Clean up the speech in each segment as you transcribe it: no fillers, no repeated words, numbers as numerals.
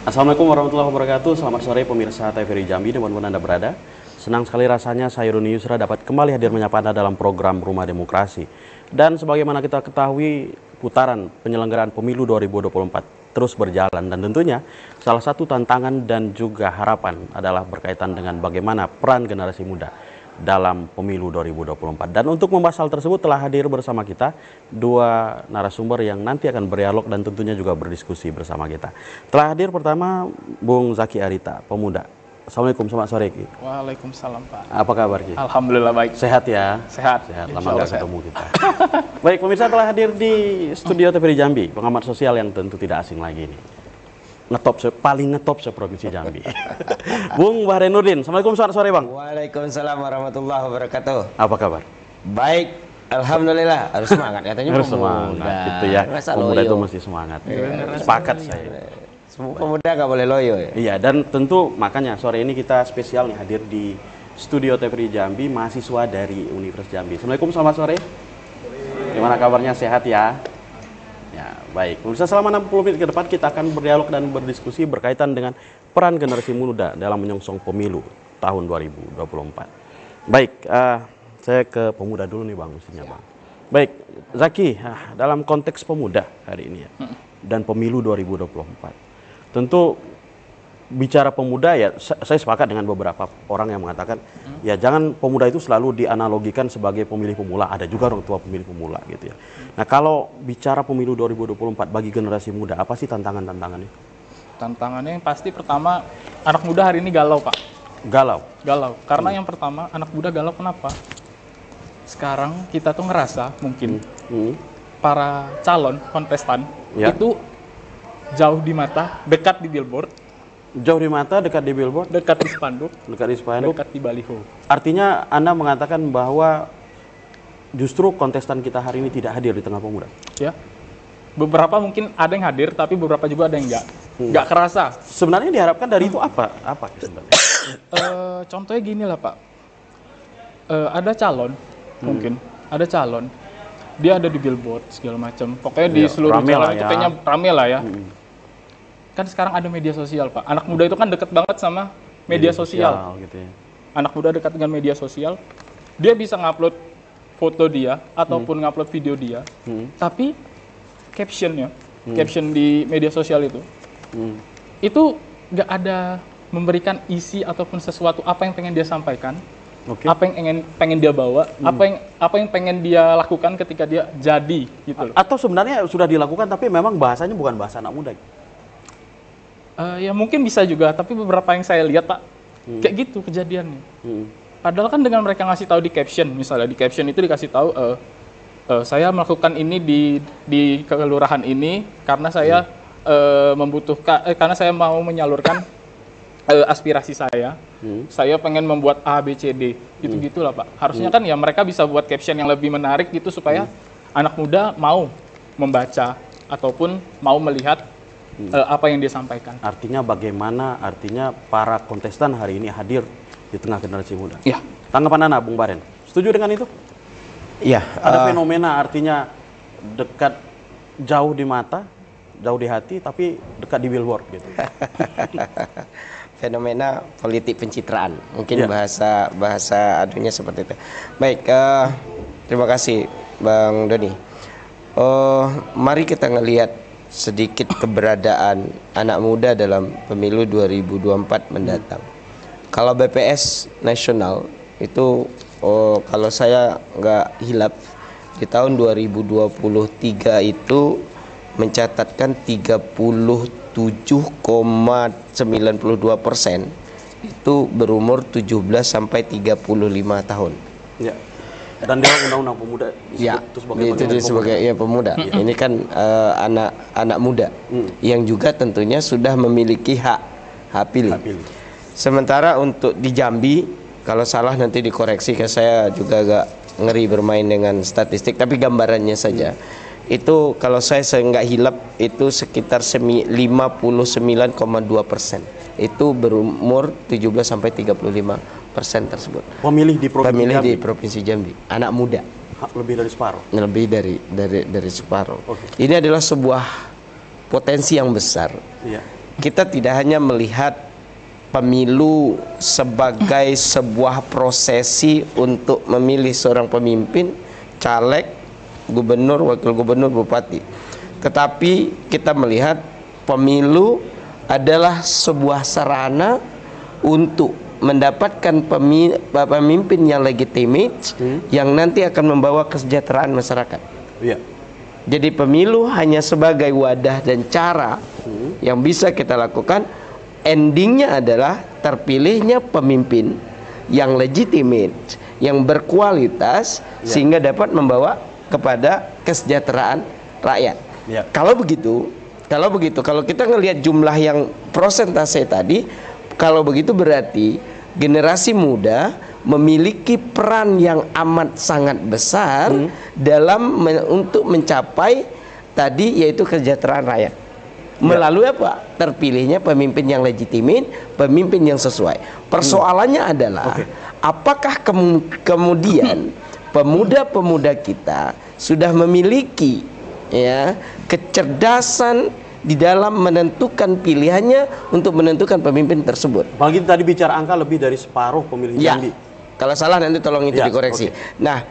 Assalamualaikum warahmatullahi wabarakatuh. Selamat sore pemirsa TVRI Jambi dimanapun Anda berada. Senang sekali rasanya saya Roni Yusra dapat kembali hadir menyapa Anda dalam program Rumah Demokrasi. Dan sebagaimana kita ketahui, putaran penyelenggaraan pemilu 2024 terus berjalan. Dan tentunya salah satu tantangan dan juga harapan adalah berkaitan dengan bagaimana peran generasi muda dalam pemilu 2024. Dan untuk membahas hal tersebut telah hadir bersama kita dua narasumber yang nanti akan berdialog dan tentunya juga berdiskusi bersama kita. Telah hadir pertama Bung Zaki Arita, pemuda. Assalamualaikum, selamat sore Ki. Waalaikumsalam Pak. Apa kabar Ki? Alhamdulillah baik. Sehat ya? Sehat. Sehat, lama nggak ketemu kita. Baik, pemirsa telah hadir di studio TVRI Jambi, pengamat sosial yang tentu tidak asing lagi ini. Paling ngetop se-provinsi Jambi. Bung Bahrenudin, Assalamualaikum, selamat sore Bang. Waalaikumsalam warahmatullahi wabarakatuh. Apa kabar? Baik, alhamdulillah. Harus semangat katanya. Harus semangat gitu ya. Masa Pemuda loyo? itu mesti semangat. Sepakat saya. Semua pemuda nggak boleh loyo ya. Iya, dan tentu makanya sore ini kita spesial nih hadir di studio TVRI Jambi, mahasiswa dari Universitas Jambi. Assalamualaikum, selamat sore. Gimana kabarnya, sehat ya? Ya, baik. Pemirsa, selama 60 menit ke depan kita akan berdialog dan berdiskusi berkaitan dengan peran generasi muda dalam menyongsong pemilu tahun 2024. Baik, saya ke pemuda dulu nih Bang, mestinya Bang. Baik, Zaki, dalam konteks pemuda hari ini ya, dan pemilu 2024. Tentu bicara pemuda ya, saya sepakat dengan beberapa orang yang mengatakan ya jangan pemuda itu selalu dianalogikan sebagai pemilih pemula, ada juga orang tua pemilih pemula gitu ya. Nah, kalau bicara pemilu 2024 bagi generasi muda, apa sih tantangannya? Tantangannya yang pasti pertama, anak muda hari ini galau Pak. Galau. Galau. Karena yang pertama, anak muda galau kenapa? Sekarang kita tuh ngerasa mungkin para calon kontestan Ya. itu jauh di mata, dekat di billboard, Jauh di mata, dekat di billboard, dekat di spanduk, dekat di spanduk. dekat di baliho. Artinya Anda mengatakan bahwa justru kontestan kita hari ini tidak hadir di tengah pemuda. Ya. Beberapa mungkin ada yang hadir, tapi beberapa juga ada yang nggak kerasa. Sebenarnya diharapkan dari itu apa? Apa sebenarnya? Contohnya gini lah Pak, ada calon, mungkin ada calon, dia ada di billboard segala macam, pokoknya di seluruh rame jalan lah itu ya. kayaknya rame lah ya. Kan sekarang ada media sosial Pak, anak muda itu kan deket banget sama media sosial. Gitu ya. Anak muda dekat dengan media sosial, dia bisa ngupload foto dia ataupun ngupload video dia, tapi caption di media sosial itu nggak ada memberikan isi ataupun sesuatu apa yang pengen dia sampaikan, apa yang pengen dia bawa, apa yang pengen dia lakukan ketika dia jadi gitu loh. Atau sebenarnya sudah dilakukan tapi memang bahasanya bukan bahasa anak muda. Ya mungkin bisa juga, tapi beberapa yang saya lihat Pak, kayak gitu kejadiannya. Padahal kan dengan mereka ngasih tahu di caption, misalnya di caption itu dikasih tahu, saya melakukan ini di kelurahan ini karena saya membutuhkan, karena saya mau menyalurkan aspirasi saya. Saya pengen membuat A, B, C, D, gitu-gitulah Pak. Harusnya kan ya mereka bisa buat caption yang lebih menarik gitu supaya anak muda mau membaca ataupun mau melihat apa yang dia sampaikan. Artinya bagaimana para kontestan hari ini hadir di tengah generasi muda. Ya. Tanggapan Anda Bung Baren, setuju dengan itu? Iya. Ada fenomena artinya dekat jauh di mata, jauh di hati, tapi dekat di billboard gitu. Fenomena politik pencitraan, mungkin Ya. bahasa adunya seperti itu. Baik, terima kasih Bang Doni. Mari kita ngelihat sedikit keberadaan anak muda dalam pemilu 2024 mendatang. Kalau BPS nasional itu, kalau saya nggak hilap, di tahun 2023 itu mencatatkan 37,92% itu berumur 17 sampai 35 tahun. Ya. Dan dalam undang-undang pemuda Ya, disebut itu sebagai ya pemuda. Ini kan anak muda yang juga tentunya sudah memiliki hak pilih. Sementara untuk di Jambi, kalau salah nanti dikoreksi, karena saya juga agak ngeri bermain dengan statistik, tapi gambarannya saja. Itu kalau saya nggak hilap itu sekitar 59,2%. Itu berumur 17 sampai 35% tersebut. Pemilih di Provinsi Jambi, anak muda. Lebih dari separuh. Lebih dari separuh. Ini adalah sebuah potensi yang besar. Iya. kita tidak hanya melihat pemilu sebagai sebuah prosesi untuk memilih seorang pemimpin, caleg, gubernur, wakil gubernur, bupati. Tetapi kita melihat pemilu adalah sebuah sarana untuk mendapatkan pemimpin yang legitimate, yang nanti akan membawa kesejahteraan masyarakat. Iya. Jadi pemilu hanya sebagai wadah dan cara yang bisa kita lakukan. Endingnya adalah terpilihnya pemimpin yang legitimate, yang berkualitas, sehingga dapat membawa kepada kesejahteraan rakyat. Kalau begitu, kalau kita ngelihat jumlah yang prosentase tadi, kalau begitu berarti generasi muda memiliki peran yang amat sangat besar dalam untuk mencapai tadi, yaitu kesejahteraan rakyat. Melalui apa? Terpilihnya pemimpin yang legitimit, pemimpin yang sesuai. Persoalannya adalah apakah kemudian pemuda-pemuda kita sudah memiliki kecerdasan di dalam menentukan pilihannya untuk menentukan pemimpin tersebut. Apalagi tadi bicara angka lebih dari separuh pemilih Jambi. Kalau salah nanti tolong itu dikoreksi. Nah,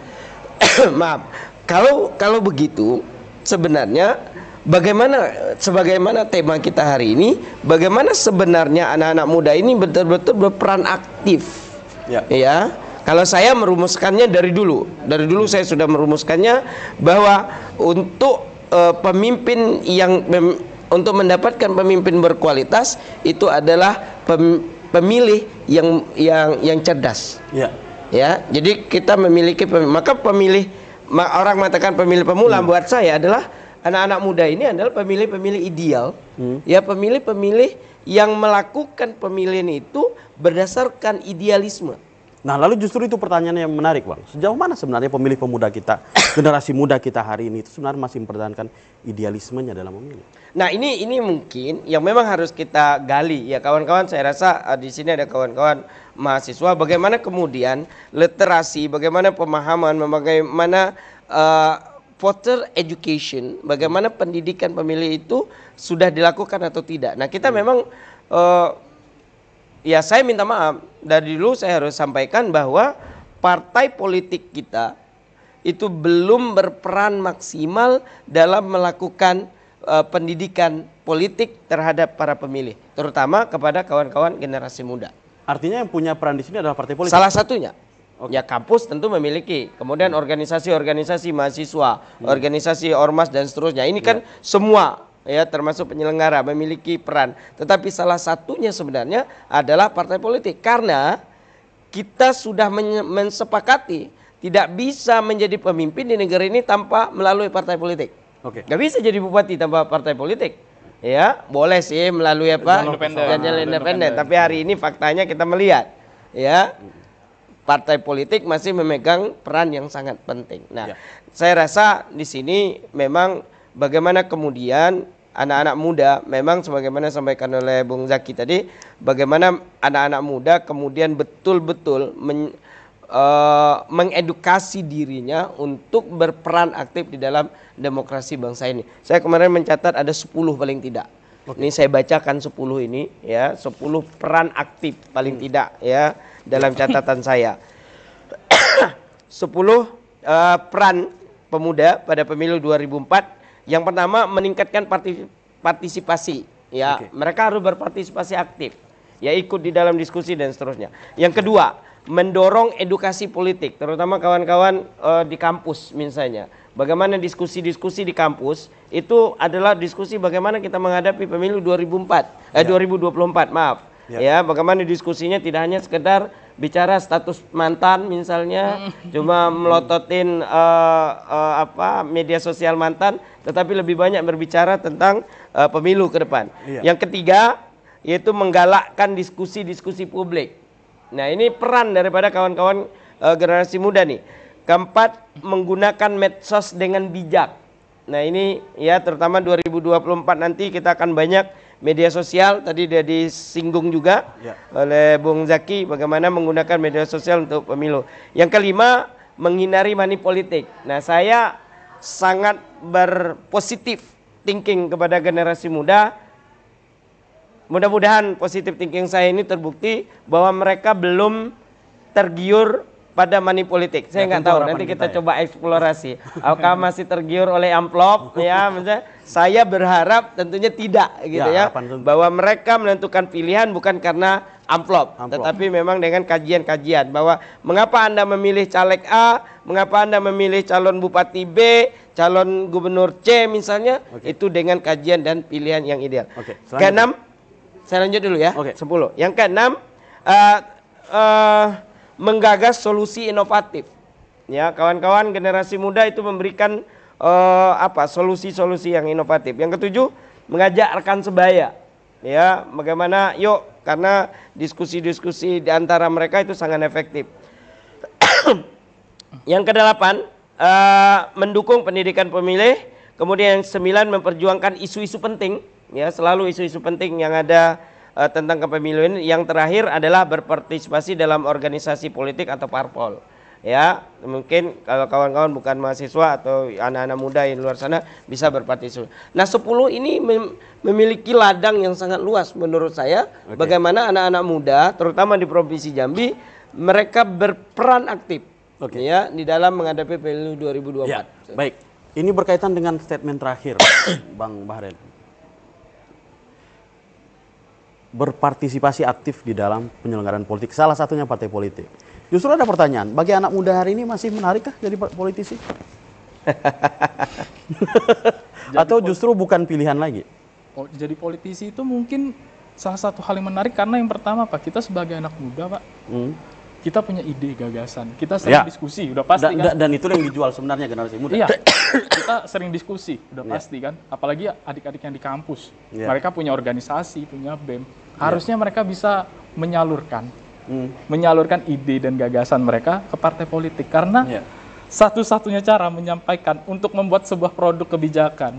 maaf, kalau begitu sebenarnya sebagaimana tema kita hari ini, bagaimana sebenarnya anak-anak muda ini betul-betul berperan aktif. Ya. Kalau saya merumuskannya dari dulu saya sudah merumuskannya bahwa untuk pemimpin yang untuk mendapatkan pemimpin berkualitas itu adalah pemilih yang cerdas. Ya, jadi kita memiliki orang mengatakan pemilih pemula. Buat saya adalah anak-anak muda ini adalah pemilih-pemilih ideal. Ya, pemilih-pemilih yang melakukan pemilihan itu berdasarkan idealisme. Nah, lalu justru itu pertanyaan yang menarik, Bang. Sejauh mana sebenarnya pemilih pemuda kita, generasi muda kita hari ini itu sebenarnya masih mempertahankan idealismenya dalam memilih? Nah, ini mungkin yang memang harus kita gali ya, kawan-kawan. Saya rasa di sini ada kawan-kawan mahasiswa, bagaimana kemudian literasi, bagaimana pemahaman, bagaimana voter education, bagaimana pendidikan pemilih itu sudah dilakukan atau tidak. Nah, kita memang ya, saya minta maaf, dari dulu saya harus sampaikan bahwa partai politik kita itu belum berperan maksimal dalam melakukan pendidikan politik terhadap para pemilih, terutama kepada kawan-kawan generasi muda. Artinya yang punya peran di sini adalah partai politik? Salah satunya. Ya, kampus tentu memiliki, kemudian organisasi-organisasi mahasiswa, organisasi ormas dan seterusnya. Ini kan semua ya, termasuk penyelenggara memiliki peran. Tetapi salah satunya sebenarnya adalah partai politik, karena kita sudah mensepakati tidak bisa menjadi pemimpin di negara ini tanpa melalui partai politik. Gak bisa jadi bupati tanpa partai politik. Ya, boleh sih melalui jalur independen. Tapi hari ini faktanya kita melihat, ya, partai politik masih memegang peran yang sangat penting. Nah, saya rasa di sini memang bagaimana kemudian anak-anak muda, memang sebagaimana disampaikan oleh Bung Zaki tadi, bagaimana anak-anak muda kemudian betul-betul mengedukasi dirinya untuk berperan aktif di dalam demokrasi bangsa ini. Saya kemarin mencatat ada 10 paling tidak. Ini saya bacakan 10 ini ya, 10 peran aktif paling tidak ya dalam catatan saya. 10 peran pemuda pada pemilu 2004. Yang pertama, meningkatkan partisipasi. Ya, mereka harus berpartisipasi aktif. Ya, ikut di dalam diskusi dan seterusnya. Yang kedua, mendorong edukasi politik, terutama kawan-kawan di kampus misalnya. Bagaimana diskusi-diskusi di kampus itu adalah diskusi bagaimana kita menghadapi pemilu 2024, maaf. Ya, bagaimana diskusinya tidak hanya sekedar bicara status mantan misalnya, cuma melototin media sosial mantan, tetapi lebih banyak berbicara tentang pemilu ke depan. Yang ketiga, yaitu menggalakkan diskusi-diskusi publik. Nah, ini peran daripada kawan-kawan generasi muda nih. Keempat, menggunakan medsos dengan bijak. Nah, ini ya terutama 2024 nanti kita akan banyak media sosial, tadi sudah disinggung juga oleh Bung Zaki bagaimana menggunakan media sosial untuk pemilu. Yang kelima, menghindari money politik. Nah, saya sangat berpositif thinking kepada generasi muda. mudah-mudahan positive thinking saya ini terbukti bahwa mereka belum tergiur pada money politik. Saya nggak tahu, nanti kita coba eksplorasi. Apakah masih tergiur oleh amplop ya? Misalnya, saya berharap tentunya tidak gitu ya. Bahwa mereka menentukan pilihan bukan karena amplop, tetapi memang dengan kajian-kajian bahwa mengapa Anda memilih caleg A, mengapa Anda memilih calon bupati B, calon gubernur C misalnya, itu dengan kajian dan pilihan yang ideal. Keenam, saya lanjut dulu ya. 10. Yang keenam, menggagas solusi inovatif. Ya, kawan-kawan generasi muda itu memberikan solusi-solusi yang inovatif. Yang ketujuh, mengajak rekan sebaya. Ya, bagaimana yuk, karena diskusi-diskusi di antara mereka itu sangat efektif. Yang kedelapan, mendukung pendidikan pemilih. Kemudian yang 9, memperjuangkan isu-isu penting. Ya, selalu isu-isu penting yang ada tentang kepemiluan. Yang terakhir adalah berpartisipasi dalam organisasi politik atau parpol. Ya, mungkin kalau kawan-kawan bukan mahasiswa atau anak-anak muda yang luar sana bisa berpartisipasi. Nah, 10 ini memiliki ladang yang sangat luas menurut saya. Bagaimana anak-anak muda, terutama di Provinsi Jambi, mereka berperan aktif ya di dalam menghadapi pemilu 2024. Ya, baik. Ini berkaitan dengan statement terakhir Bang Bahren. Berpartisipasi aktif di dalam penyelenggaraan politik, salah satunya partai politik. Justru ada pertanyaan, bagi anak muda hari ini masih menarikkah jadi politisi? Atau justru bukan pilihan lagi? Oh, jadi politisi itu mungkin salah satu hal yang menarik karena yang pertama Pak, kita sebagai anak muda Pak, kita punya ide, gagasan, kita sering diskusi, udah pasti kan? Dan itu yang dijual sebenarnya generasi muda. Iya, kita sering diskusi, udah pasti kan? Apalagi adik-adik yang di kampus, mereka punya organisasi, punya BEM, harusnya mereka bisa menyalurkan ide dan gagasan mereka ke partai politik karena satu-satunya cara menyampaikan untuk membuat sebuah produk kebijakan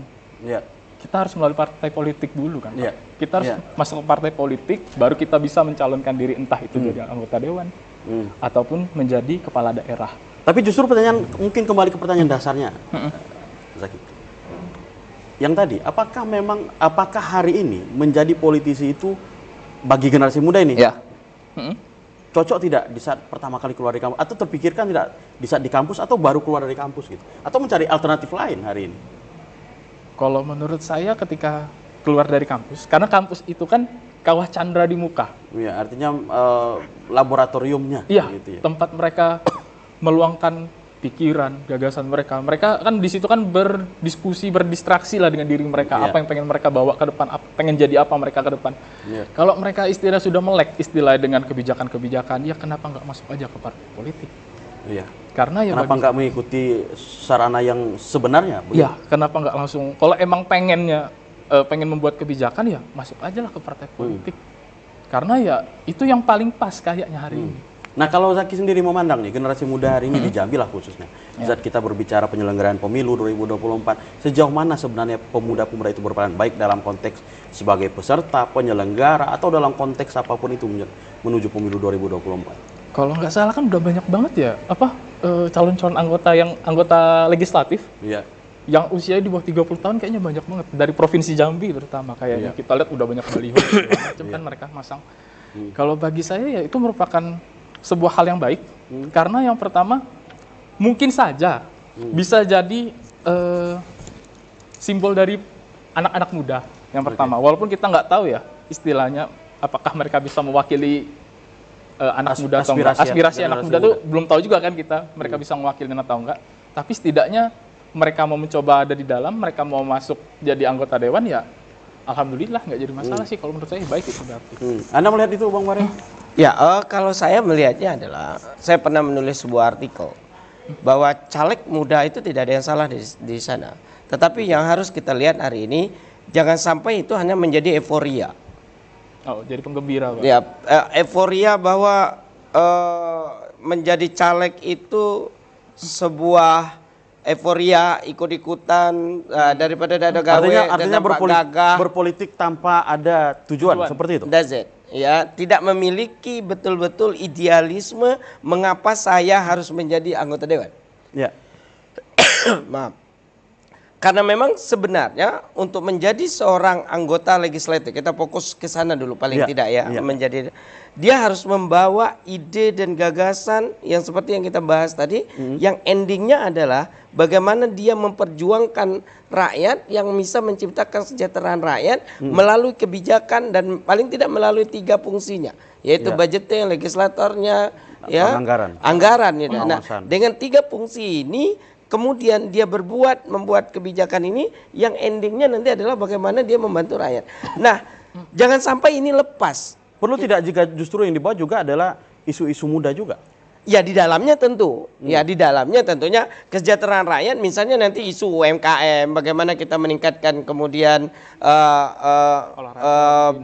kita harus melalui partai politik dulu kan Pak? Kita harus masuk ke partai politik baru kita bisa mencalonkan diri entah itu jadi anggota dewan ataupun menjadi kepala daerah. Tapi justru pertanyaan, mungkin kembali ke pertanyaan dasarnya Zaki, yang tadi, apakah hari ini menjadi politisi itu bagi generasi muda ini cocok tidak di saat pertama kali keluar dari kampus, atau terpikirkan tidak di saat di kampus atau baru keluar dari kampus gitu, atau mencari alternatif lain hari ini? Kalau menurut saya ketika keluar dari kampus, karena kampus itu kan kawah candra di muka. Iya, artinya laboratoriumnya. Iya, gitu ya. Tempat mereka meluangkan pikiran, gagasan mereka. Mereka kan di situ kan berdiskusi, berdistraksi lah dengan diri mereka. Apa yang pengen mereka bawa ke depan, pengen jadi apa mereka ke depan. Kalau mereka istilah sudah melek istilah dengan kebijakan-kebijakan, ya kenapa nggak masuk aja ke partai politik? Iya. Karena ya kenapa nggak mengikuti sarana yang sebenarnya? Iya, kenapa nggak langsung? Kalau emang pengen membuat kebijakan ya masuk aja lah ke partai politik. Karena ya itu yang paling pas kayaknya hari ini. Nah, kalau Zaki sendiri memandang nih generasi muda hari ini di Jambi lah khususnya, saat kita berbicara penyelenggaraan pemilu 2024, sejauh mana sebenarnya pemuda-pemuda itu berperan, baik dalam konteks sebagai peserta, penyelenggara, atau dalam konteks apapun itu menuju pemilu 2024? Kalau nggak salah kan udah banyak banget ya calon-calon anggota legislatif yang usianya di bawah 30 tahun kayaknya banyak banget dari Provinsi Jambi terutama kayaknya kita lihat udah banyak baliho macam kan mereka masang. Kalau bagi saya ya itu merupakan sebuah hal yang baik karena yang pertama mungkin saja bisa jadi simbol dari anak-anak muda yang pertama, walaupun kita nggak tahu ya istilahnya apakah mereka bisa mewakili anak muda atau enggak. Aspirasi anak muda tuh belum tahu juga kan kita mereka bisa mewakili atau enggak, tapi setidaknya mereka mau mencoba ada di dalam, mereka mau masuk jadi anggota dewan ya alhamdulillah nggak jadi masalah sih kalau menurut saya, baik itu berarti. Anda melihat itu Bang Bahren? Ya, kalau saya melihatnya adalah, saya pernah menulis sebuah artikel bahwa caleg muda itu tidak ada yang salah di sana. Tetapi yang harus kita lihat hari ini, jangan sampai itu hanya menjadi euforia. Oh, jadi penggembira, Pak. Ya, euforia bahwa menjadi caleg itu sebuah euforia ikut-ikutan daripada ada gawe, artinya berpolitik tanpa ada tujuan. Seperti itu. That's it. Ya, tidak memiliki betul-betul idealisme mengapa saya harus menjadi anggota dewan. Ya. Maaf. Karena memang sebenarnya untuk menjadi seorang anggota legislatif, kita fokus ke sana dulu paling tidak ya, menjadi dia harus membawa ide dan gagasan yang seperti yang kita bahas tadi, yang endingnya adalah bagaimana dia memperjuangkan rakyat yang bisa menciptakan kesejahteraan rakyat melalui kebijakan dan paling tidak melalui 3 fungsinya, yaitu budgetnya, legislatornya, ya, anggaran ya. Nah, dengan 3 fungsi ini kemudian dia membuat kebijakan ini yang endingnya nanti adalah bagaimana dia membantu rakyat. Nah, jangan sampai ini lepas. Perlu tidak jika justru yang dibawa juga adalah isu-isu muda juga? Ya di dalamnya tentu, ya di dalamnya tentunya kesejahteraan rakyat, misalnya nanti isu UMKM, bagaimana kita meningkatkan kemudian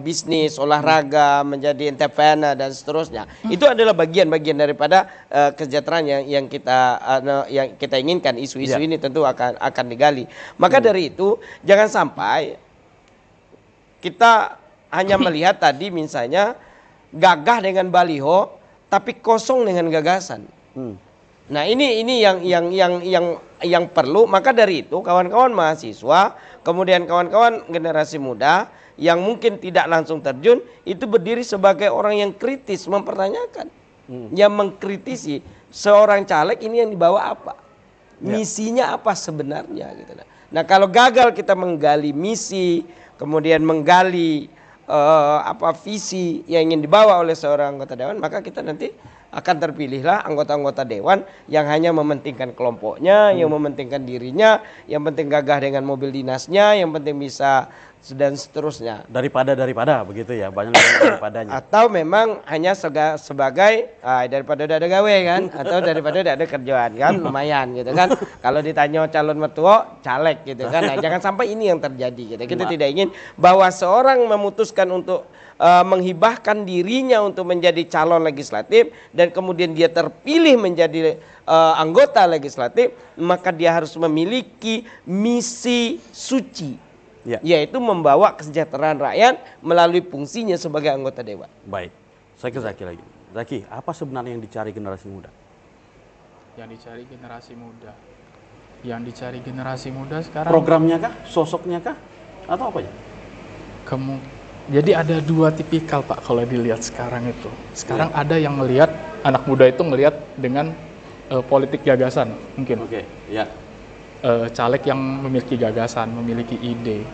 bisnis, olahraga, menjadi entrepreneur dan seterusnya. Itu adalah bagian-bagian daripada kesejahteraan yang kita inginkan. Isu-isu ini tentu akan digali. Maka dari itu jangan sampai kita hanya melihat tadi misalnya gagah dengan baliho tapi kosong dengan gagasan. Nah ini yang perlu. Maka dari itu kawan-kawan mahasiswa, kemudian kawan-kawan generasi muda yang mungkin tidak langsung terjun, itu berdiri sebagai orang yang kritis, mempertanyakan, yang mengkritisi seorang caleg ini yang dibawa apa, misinya apa sebenarnya gitu. Nah kalau gagal kita menggali misi, kemudian menggali visi yang ingin dibawa oleh seorang anggota dewan, maka kita nanti akan terpilihlah anggota-anggota dewan yang hanya mementingkan kelompoknya, yang mementingkan dirinya, yang penting gagah dengan mobil dinasnya, yang penting bisa dan seterusnya. Daripada begitu ya, banyak daripadanya. Atau memang hanya sebagai daripada udah ada gawe kan, atau daripada udah ada kerjaan kan, lumayan gitu kan. Kalau ditanya calon mertua, caleg gitu kan. Nah, jangan sampai ini yang terjadi gitu. Kita tidak ingin bahwa seorang memutuskan untuk menghibahkan dirinya untuk menjadi calon legislatif dan kemudian dia terpilih menjadi anggota legislatif, maka dia harus memiliki misi suci. Yaitu membawa kesejahteraan rakyat melalui fungsinya sebagai anggota dewan. Baik, saya ke Zaki lagi. Zaki, apa sebenarnya yang dicari generasi muda? Yang dicari generasi muda sekarang. Programnya kah? Sosoknya kah? Atau apa ya? Jadi ada 2 tipikal Pak kalau dilihat sekarang itu. Sekarang ada yang melihat, anak muda itu melihat dengan politik gagasan mungkin. Caleg yang memiliki gagasan, memiliki ide,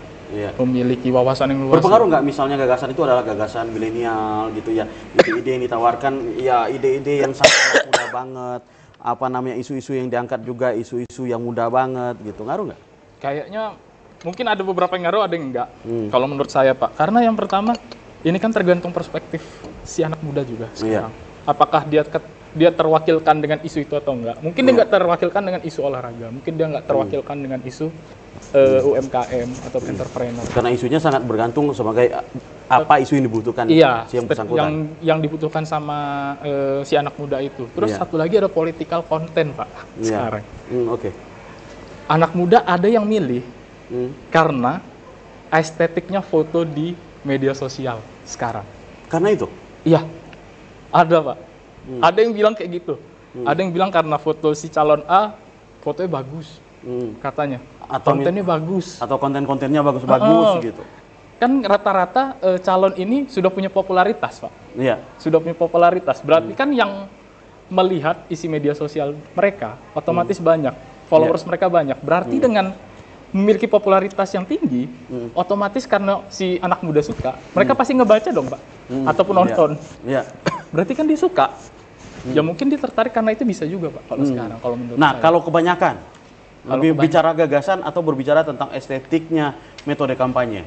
memiliki wawasan yang luas. Berpengaruh nggak misalnya gagasan itu adalah gagasan milenial gitu ya, ide-ide yang ditawarkan ya ide-ide yang sangat muda banget, apa namanya isu-isu yang diangkat juga isu-isu yang muda banget gitu, ngaruh nggak? Kayaknya mungkin ada beberapa yang ngaruh, ada yang enggak. Kalau menurut saya Pak, karena yang pertama ini kan tergantung perspektif si anak muda juga sekarang. Apakah dia terwakilkan dengan isu itu atau enggak. Mungkin dia enggak terwakilkan dengan isu olahraga, mungkin dia enggak terwakilkan dengan isu UMKM atau entrepreneur. Karena isunya sangat bergantung sebagai apa isu yang dibutuhkan si yang bersangkutan. Yang dibutuhkan sama si anak muda itu. Terus satu lagi ada political content Pak sekarang. Anak muda ada yang milih karena estetiknya foto di media sosial sekarang. Karena itu? Iya, ada Pak. Ada yang bilang kayak gitu. Ada yang bilang karena foto si calon A, fotonya bagus, katanya. Atau kontennya bagus. Atau konten-kontennya bagus gitu. Kan rata-rata calon ini sudah punya popularitas, Pak. Iya. Sudah punya popularitas. Berarti kan yang melihat isi media sosial mereka otomatis banyak, followers mereka banyak. Berarti dengan memiliki popularitas yang tinggi, otomatis karena si anak muda suka, mereka pasti ngebaca dong, Pak. Ataupun nonton. Iya. Berarti kan dia suka. Ya mungkin dia tertarik karena itu bisa juga Pak kalau sekarang, kalau menurut saya. Kalau kebanyakan lebih bicara gagasan atau berbicara tentang estetiknya metode kampanye?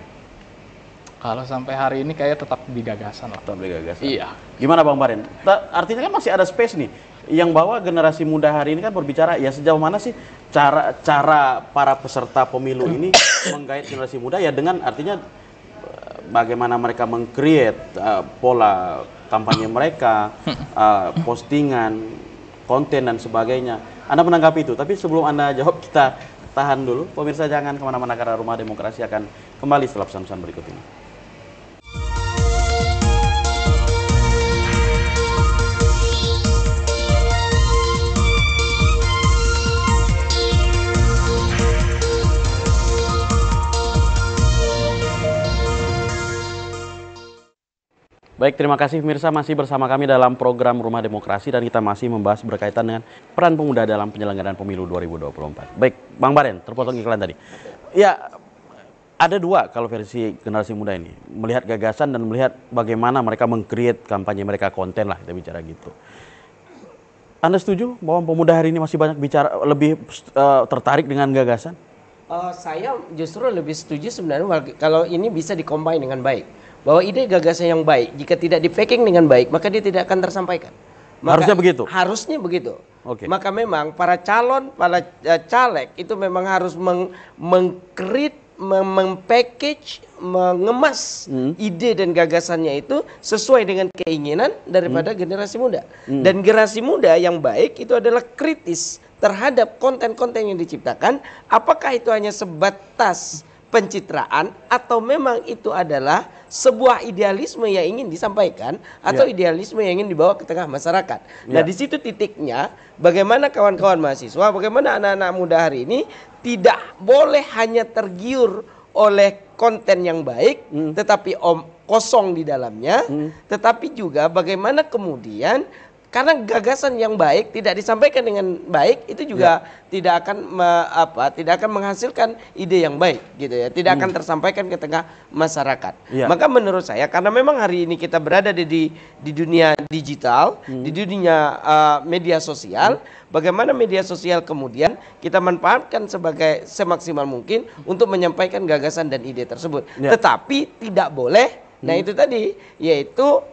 Kalau sampai hari ini kayak tetap di gagasan lah. Tetap di gagasan. Iya. Gimana Bang Baren? Artinya kan masih ada space nih. Yang bawa generasi muda hari ini kan berbicara ya sejauh mana sih cara para peserta pemilu ini menggait generasi muda ya dengan artinya bagaimana mereka meng-create pola kampanye mereka, postingan, konten dan sebagainya. Anda menanggapi itu, tapi sebelum Anda jawab kita tahan dulu. Pemirsa jangan kemana-mana karena Rumah Demokrasi akan kembali setelah pesan-pesan berikut ini. Baik, terima kasih pemirsa masih bersama kami dalam program Rumah Demokrasi dan kita masih membahas berkaitan dengan peran pemuda dalam penyelenggaraan pemilu 2024. Baik, Bang Baren, terpotong iklan tadi. Ya, ada dua kalau versi generasi muda ini, melihat gagasan dan melihat bagaimana mereka meng-create kampanye mereka, konten lah kita bicara gitu. Anda setuju bahwa pemuda hari ini masih banyak bicara, lebih tertarik dengan gagasan? Saya justru lebih setuju sebenarnya kalau ini bisa dikombin dengan baik. Bahwa ide gagasan yang baik, jika tidak di-packing dengan baik, maka dia tidak akan tersampaikan. Harusnya begitu? Harusnya begitu. Oke. Maka memang para caleg itu memang harus meng-create, meng-package, mengemas ide dan gagasannya itu sesuai dengan keinginan daripada generasi muda. Dan generasi muda yang baik itu adalah kritis terhadap konten-konten yang diciptakan, apakah itu hanya sebatas pencitraan atau memang itu adalah sebuah idealisme yang ingin disampaikan atau idealisme yang ingin dibawa ke tengah masyarakat. Nah, di situ titiknya bagaimana kawan-kawan mahasiswa, bagaimana anak-anak muda hari ini tidak boleh hanya tergiur oleh konten yang baik tetapi kosong di dalamnya, tetapi juga bagaimana kemudian karena gagasan yang baik tidak disampaikan dengan baik itu juga tidak akan menghasilkan ide yang baik gitu ya, tidak akan tersampaikan ke tengah masyarakat. Maka menurut saya karena memang hari ini kita berada di dunia digital, di dunia media sosial, bagaimana media sosial kemudian kita manfaatkan sebagai semaksimal mungkin untuk menyampaikan gagasan dan ide tersebut. Tetapi tidak boleh. Nah itu tadi yaitu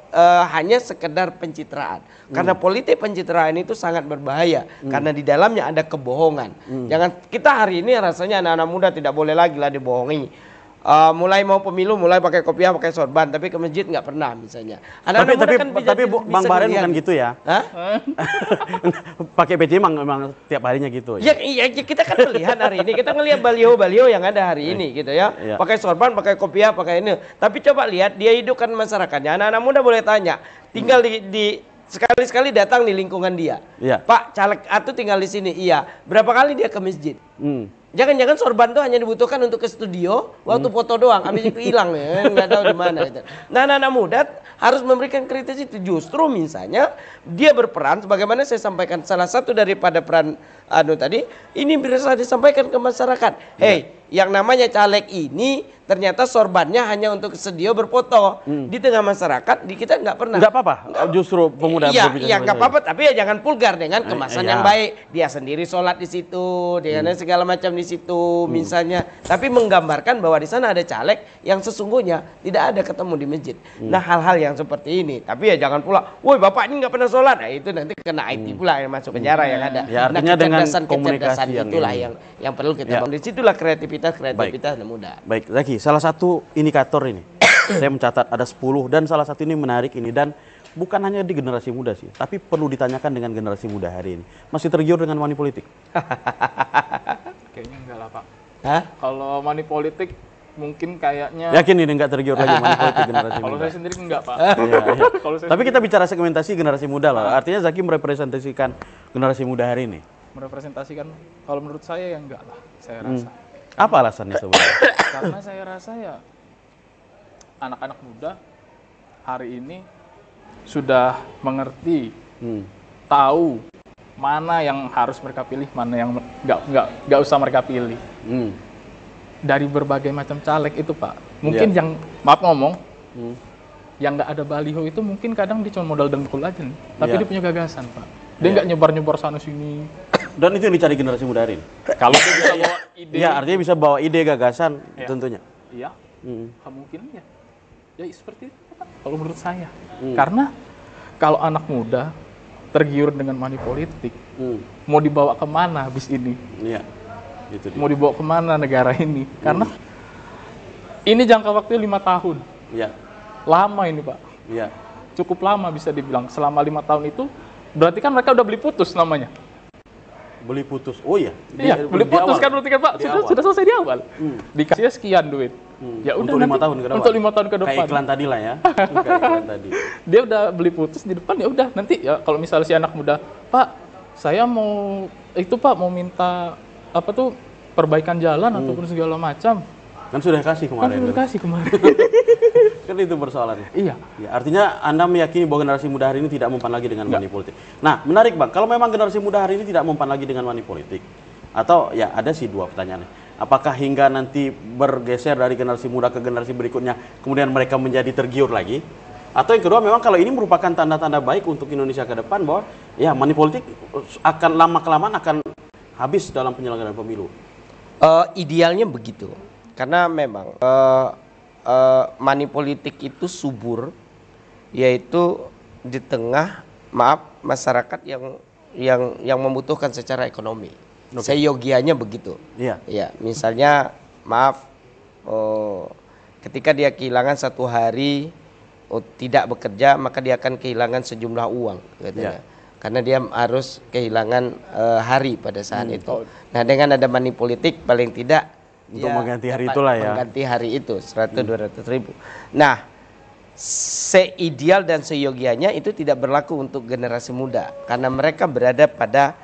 hanya sekedar pencitraan. Karena politik pencitraan itu sangat berbahaya karena di dalamnya ada kebohongan. Jangan kita hari ini rasanya anak-anak muda tidak boleh lagi lah dibohongi. Mulai mau pemilu mulai pakai kopiah pakai sorban tapi ke masjid nggak pernah misalnya. Tapi Bang Baren bukan gitu ya. Pakai peci memang tiap harinya gitu ya. Ya kita kan melihat hari ini kita ngelihat baliho-baliho yang ada hari ini gitu ya. Pakai sorban, pakai kopiah, pakai ini. Tapi coba lihat dia hidupkan masyarakatnya. Anak-anak muda boleh tanya, tinggal di sekali-sekali datang di lingkungan dia. Pak, caleg Atu tinggal di sini. Iya. Berapa kali dia ke masjid? Jangan-jangan sorban itu hanya dibutuhkan untuk ke studio waktu foto doang, habis itu hilang ya, nggak tahu di mana. Gitu. Nah, anak-anak muda harus memberikan kritis itu. Justru misalnya dia berperan, sebagaimana saya sampaikan salah satu daripada peran tadi, ini bisa disampaikan ke masyarakat. Hey, yang namanya caleg ini ternyata sorbannya hanya untuk studio berfoto di tengah masyarakat. Di kita nggak pernah. Nggak apa-apa. Justru pemuda berbicara. Iya nggak apa-apa. Tapi ya jangan vulgar dengan kemasan yang baik. Dia sendiri sholat di situ, dia segala macam di situ misalnya. Tapi menggambarkan bahwa di sana ada caleg yang sesungguhnya tidak ada ketemu di masjid. Nah hal-hal yang seperti ini. Tapi ya jangan pula, woi bapak ini nggak pernah sholat. Nah itu nanti kena IT pula yang masuk penjara yang ada. Ya, artinya dengan komunikasi itulah yang perlu kita bangun. Disitulah kreativitas muda. Baik, Zaki, salah satu indikator ini saya mencatat ada 10 dan salah satu ini menarik ini dan bukan hanya di generasi muda sih, tapi perlu ditanyakan dengan generasi muda hari ini. Masih tergiur dengan money politik? Kayaknya enggak lah, Pak. Hah? Kalau money politik mungkin kayaknya yakin ini enggak tergiur lagi money politik generasi muda? Kalau saya sendiri enggak, Pak. Tapi kita bicara segmentasi generasi muda lah. Artinya Zaki merepresentasikan generasi muda hari ini. Merepresentasikan kalau menurut saya ya enggak lah, saya rasa. Apa alasannya sebenarnya? Karena saya rasa ya anak-anak muda hari ini sudah mengerti, tahu mana yang harus mereka pilih, mana yang nggak usah mereka pilih. Dari berbagai macam caleg itu, Pak. Mungkin yang maaf ngomong, yang nggak ada baliho itu mungkin kadang dia cuma modal dengkul aja nih, tapi dia punya gagasan, Pak. Dia nggak nyebar-nyebar sana sini. Dan itu yang dicari generasi muda hari ini. Kalau dia bisa bawa ide, ya artinya bisa bawa ide gagasan tentunya. Iya, kemungkinan ya. Ya seperti itu, Pak, kalau menurut saya. Karena kalau anak muda tergiur dengan money politik, mau dibawa kemana habis ini? Iya, itu dia. Mau dibawa kemana negara ini? Karena ini jangka waktu 5 tahun. Iya. Lama ini, Pak. Iya. Cukup lama bisa dibilang. Selama 5 tahun itu, berarti kan mereka udah beli putus namanya. Beli putus, oh iya? Iya, beli putus kan berarti kan, Pak. Sudah selesai di awal. Dikasih sekian duit. Ya udah untuk 5 tahun ke depan. Untuk 5 tahun ke depan. Kayak iklan tadi lah ya. Kayak iklan tadi. Dia udah beli putus di depan, ya udah nanti ya kalau misalnya si anak muda, Pak, saya mau itu Pak mau minta apa tuh perbaikan jalan ataupun segala macam. Kan sudah kasih kemarin. Kan sudah kasih kemarin. Kan itu persoalannya. Iya. Ya, artinya Anda meyakini bahwa generasi muda hari ini tidak mempan lagi dengan money politik. Nah, menarik Bang. Kalau memang generasi muda hari ini tidak mempan lagi dengan money politik, atau ya ada sih dua pertanyaannya. Apakah hingga nanti bergeser dari generasi muda ke generasi berikutnya, kemudian mereka menjadi tergiur lagi? Atau yang kedua, memang kalau ini merupakan tanda-tanda baik untuk Indonesia ke depan bahwa ya money politik akan lama-kelamaan akan habis dalam penyelenggaraan pemilu. Idealnya begitu, karena memang money politik itu subur, yaitu di tengah masyarakat yang membutuhkan secara ekonomi. Seyogianya begitu. Iya. Ya, misalnya ketika dia kehilangan satu hari tidak bekerja, maka dia akan kehilangan sejumlah uang, katanya. Karena dia harus kehilangan hari pada saat itu. Nah, dengan ada money politik paling tidak untuk mengganti hari itulah ya. Mengganti hari itu 100-200 ribu. Nah, seideal dan seyogianya itu tidak berlaku untuk generasi muda karena mereka berada pada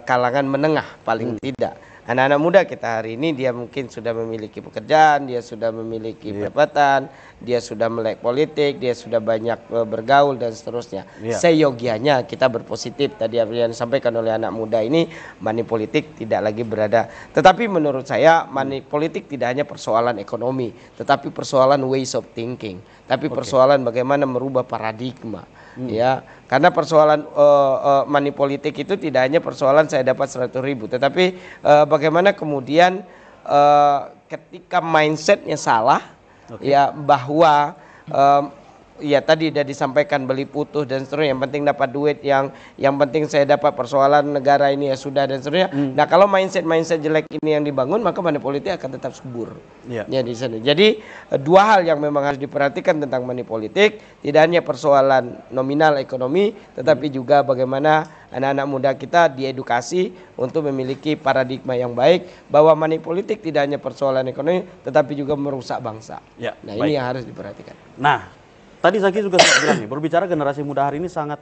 kalangan menengah paling tidak. Anak-anak muda kita hari ini dia mungkin sudah memiliki pekerjaan, dia sudah memiliki jabatan, dia sudah melek politik, dia sudah banyak bergaul dan seterusnya. Seyogianya kita berpositif tadi yang disampaikan oleh anak muda ini, money politik tidak lagi berada. Tetapi menurut saya money politik tidak hanya persoalan ekonomi, tetapi persoalan ways of thinking, tapi persoalan bagaimana merubah paradigma. Ya, karena persoalan money politik itu tidak hanya persoalan saya dapat 100 ribu, tetapi bagaimana kemudian ketika mindsetnya salah, ya bahwa ya tadi sudah disampaikan beli putus dan seterusnya, yang penting dapat duit, yang penting saya dapat persoalan negara ini ya sudah dan seterusnya. Nah, kalau mindset jelek ini yang dibangun, maka money politik akan tetap subur. Ya di sana. Jadi dua hal yang memang harus diperhatikan tentang money politik, tidak hanya persoalan nominal ekonomi, tetapi juga bagaimana anak-anak muda kita diedukasi untuk memiliki paradigma yang baik bahwa money politik tidak hanya persoalan ekonomi, tetapi juga merusak bangsa. Nah, ini yang harus diperhatikan. Nah, tadi Zaki juga sudah bilang nih, berbicara generasi muda hari ini sangat,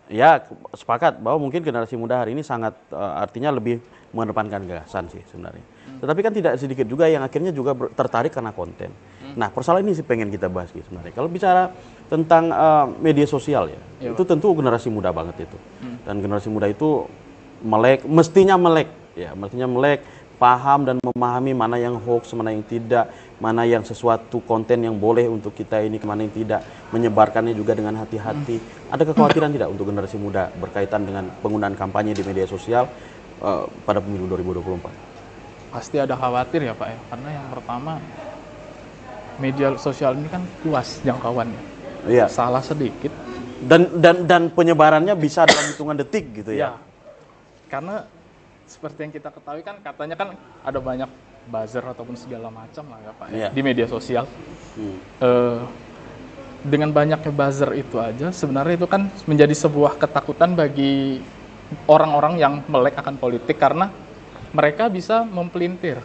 ya sepakat bahwa mungkin generasi muda hari ini sangat artinya lebih mengedepankan gagasan sih sebenarnya. Tetapi kan tidak sedikit juga yang akhirnya juga tertarik karena konten. Nah, persoalan ini sih pengen kita bahas gitu sebenarnya. Kalau bicara tentang media sosial ya, itu tentu generasi muda banget itu. Dan generasi muda itu mestinya melek, paham dan memahami mana yang hoax, mana yang tidak, mana yang sesuatu konten yang boleh untuk kita ini, mana yang tidak, menyebarkannya juga dengan hati-hati. Ada kekhawatiran tidak untuk generasi muda berkaitan dengan penggunaan kampanye di media sosial pada pemilu 2024? Pasti ada khawatir ya Pak ya, karena yang pertama media sosial ini kan luas jangkauannya. Iya. Salah sedikit dan penyebarannya bisa dalam hitungan detik gitu ya. Karena seperti yang kita ketahui kan katanya kan ada banyak buzzer ataupun segala macam lah ya Pak ya, di media sosial. Dengan banyaknya buzzer itu aja sebenarnya itu kan menjadi sebuah ketakutan bagi orang-orang yang melek akan politik karena mereka bisa mempelintir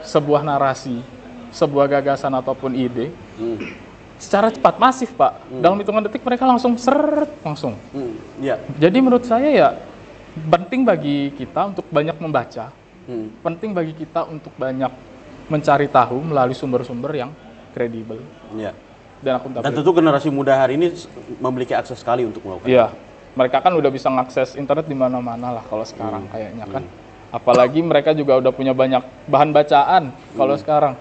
sebuah narasi, sebuah gagasan ataupun ide secara cepat, masif Pak. Dalam hitungan detik mereka langsung langsung. Jadi menurut saya ya penting bagi kita untuk banyak membaca, penting bagi kita untuk banyak mencari tahu melalui sumber-sumber yang kredibel dan akuntabel. Dan tentu generasi muda hari ini memiliki akses sekali untuk melakukan. Iya, mereka kan udah bisa mengakses internet di mana-mana lah kalau sekarang kayaknya kan. Apalagi mereka juga udah punya banyak bahan bacaan kalau sekarang.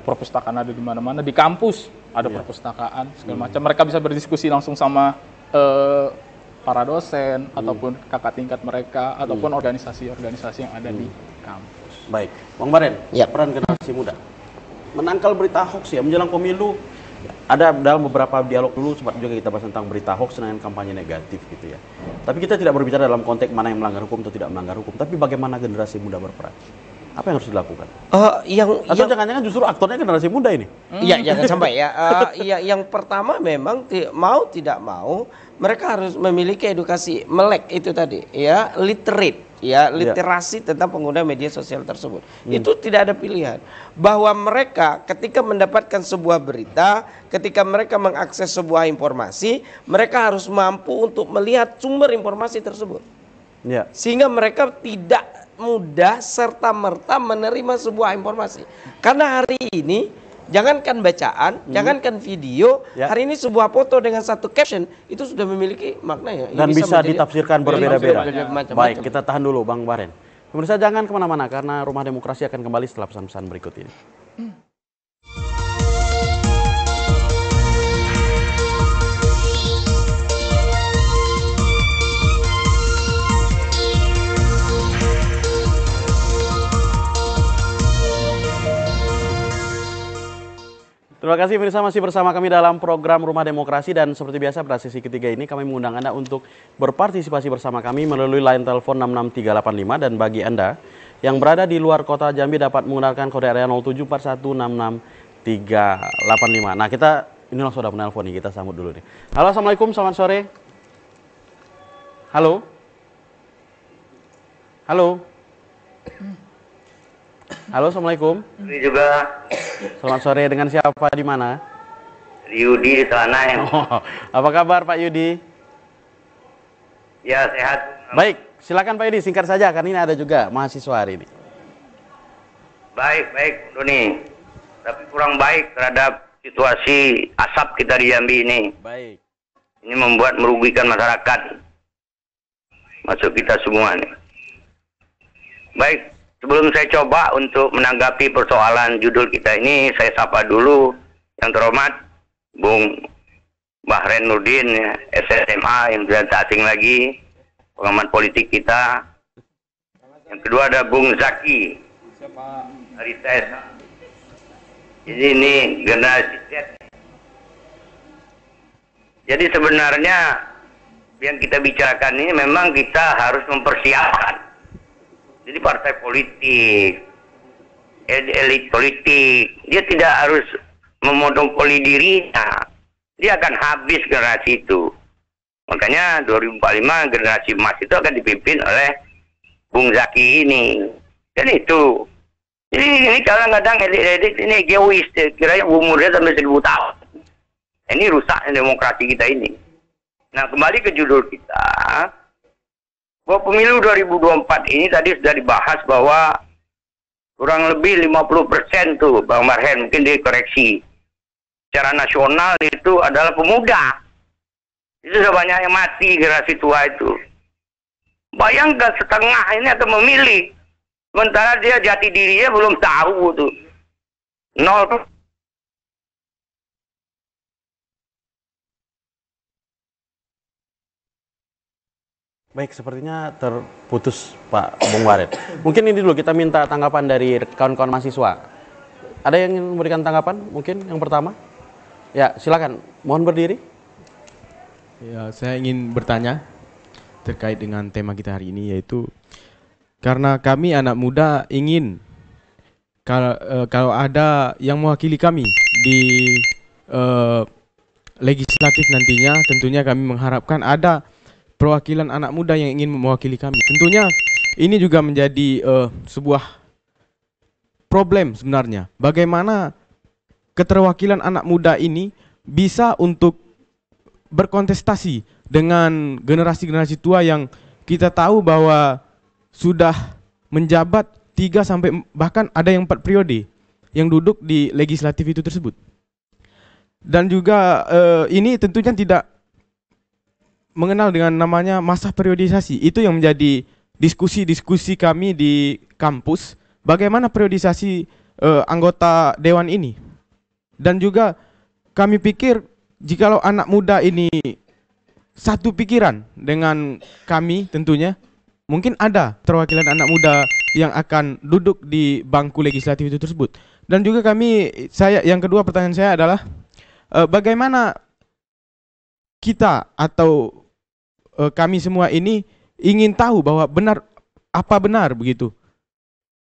Perpustakaan ada di mana-mana, di kampus ada perpustakaan segala macam. Mereka bisa berdiskusi langsung sama para dosen ataupun kakak tingkat mereka ataupun organisasi-organisasi yang ada di kampus. Baik, Bang Baren, peran generasi muda menangkal berita hoax ya menjelang pemilu. Ada dalam beberapa dialog dulu sempat juga kita bahas tentang berita hoax dengan kampanye negatif gitu ya. Tapi kita tidak berbicara dalam konteks mana yang melanggar hukum atau tidak melanggar hukum, tapi bagaimana generasi muda berperan. Apa yang harus dilakukan? Atau jangan-jangan justru aktornya generasi muda ini? Iya, jangan sampai ya. Yang pertama memang mau tidak mau mereka harus memiliki edukasi melek itu tadi, ya literate, ya literasi tentang pengguna media sosial tersebut. Itu tidak ada pilihan. Bahwa mereka ketika mendapatkan sebuah berita, ketika mereka mengakses sebuah informasi, mereka harus mampu untuk melihat sumber informasi tersebut. Sehingga mereka tidak mudah serta-merta menerima sebuah informasi. Karena hari ini jangankan bacaan, jangankan video, hari ini sebuah foto dengan satu caption itu sudah memiliki makna ya. Dan bisa ditafsirkan berbeda-beda. Baik, Macam-macam. kita tahan dulu Bang Baren. Pemirsa jangan kemana-mana karena Rumah Demokrasi akan kembali setelah pesan-pesan berikut ini. Terima kasih pemirsa, masih bersama kami dalam program Rumah Demokrasi, dan seperti biasa pada sesi ketiga ini kami mengundang Anda untuk berpartisipasi bersama kami melalui line telepon 66385, dan bagi Anda yang berada di luar kota Jambi dapat menggunakan kode area 0741666385. Nah, ini langsung ada penelpon nih, kita sambut dulu nih. Halo, Assalamualaikum, selamat sore. Halo. Halo. Halo, Assalamualaikum. Ini juga Selamat sore, dengan siapa, di mana? Yudi di Telanai. Oh, apa kabar Pak Yudi? Ya, sehat. Baik, silakan Pak Yudi, singkat saja karena ini ada juga mahasiswa hari ini. Baik, Doni. Tapi kurang baik terhadap situasi asap kita di Jambi ini. Baik. Ini membuat merugikan masyarakat. Masuk kita semua nih. Baik, sebelum saya coba untuk menanggapi persoalan judul kita ini, saya sapa dulu yang terhormat Bung Bahren Nurdin, ya, SSMA yang tidak asing lagi, pengamat politik kita. Yang kedua ada Bung Zaki dari TES. Jadi ini generasi Z. Jadi sebenarnya yang kita bicarakan ini memang kita harus mempersiapkan. Jadi partai politik, elit politik, dia tidak harus memonopoli dirinya. Dia akan habis generasi itu. Makanya 2045 generasi emas itu akan dipimpin oleh Bung Zaki ini. Dan itu. Jadi ini kadang-kadang elit-elit ini egois, kiranya umurnya sampai 1000 tahun. Ini rusaknya demokrasi kita ini. Nah, kembali ke judul kita. Bahwa pemilu 2024 ini tadi sudah dibahas bahwa kurang lebih 50% tuh Bang Marhen, mungkin dikoreksi. Secara nasional itu adalah pemuda. Itu sudah banyak yang mati generasi tua itu. Bayangkan setengah ini akan memilih. Sementara dia jati dirinya belum tahu tuh. Nol. Baik, sepertinya terputus Pak Bung Waret. Mungkin ini dulu kita minta tanggapan dari kawan-kawan mahasiswa. Ada yang ingin memberikan tanggapan? Mungkin yang pertama? Ya, silakan. Mohon berdiri. Ya, saya ingin bertanya terkait dengan tema kita hari ini, yaitu karena kami anak muda ingin kalau ada yang mewakili kami di legislatif nantinya, tentunya kami mengharapkan ada perwakilan anak muda yang ingin mewakili kami. Tentunya ini juga menjadi sebuah problem sebenarnya. Bagaimana keterwakilan anak muda ini bisa untuk berkontestasi dengan generasi-generasi tua yang kita tahu bahwa sudah menjabat 3 sampai bahkan ada yang 4 periode yang duduk di legislatif itu tersebut. Dan juga ini tentunya tidak mengenal dengan namanya masa periodisasi. Itu yang menjadi diskusi-diskusi kami di kampus, bagaimana periodisasi anggota dewan ini. Dan juga kami pikir jikalau anak muda ini satu pikiran dengan kami, tentunya mungkin ada perwakilan anak muda yang akan duduk di bangku legislatif itu tersebut. Dan juga yang kedua pertanyaan saya adalah bagaimana kita atau kami semua ini ingin tahu bahwa apa benar begitu